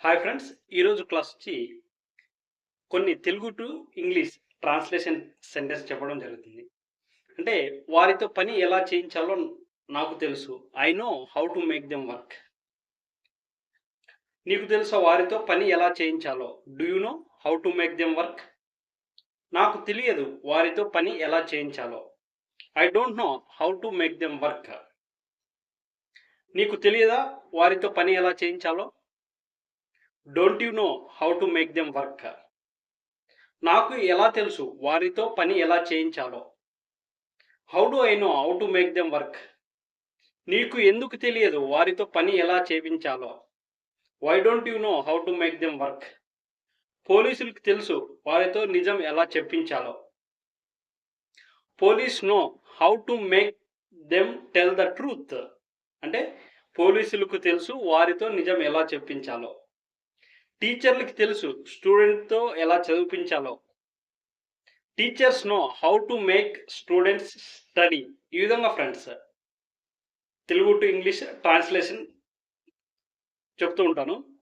Hi friends. ఈరోజు class వచ్చి కొన్ని Telugu to English translation sentence చెప్పడం జరుగుతుంది. అంటే వారితో పని ఎలా చేయించాలో నాకు తెలుసు. I know how to make them work. నీకు తెలుసా వారితో పని ఎలా చేయించాలో? Do you know how to make them work? నాకు తెలియదు వారితో పని ఎలా చేయించాలో. I don't know how to make them work. నీకు తెలియదా వారితో పని ఎలా చేయించాలో? Don't you know how to make them work? నాకు ఎలా తెలుసు వారితో పని ఎలా చేయించాలో? How do I know how to make them work? నీకు ఎందుకు తెలియదు వారితో పని ఎలా చేయించాలో? Why don't you know how to make them work? పోలీసులకు తెలుసు వారితో నిజం ఎలా చెప్పించాలో. Police know how to make them tell the truth. అంటే పోలీసులకు తెలుసు వారితో నిజం ఎలా చెప్పించాలో. టీచర్లకి తెలుసు స్టూడెంట్తో ఎలా చదివించాలో. Teachers know how to make students study. ఈ విధంగా friends Telugu to English translation చెప్తూ ఉంటాను.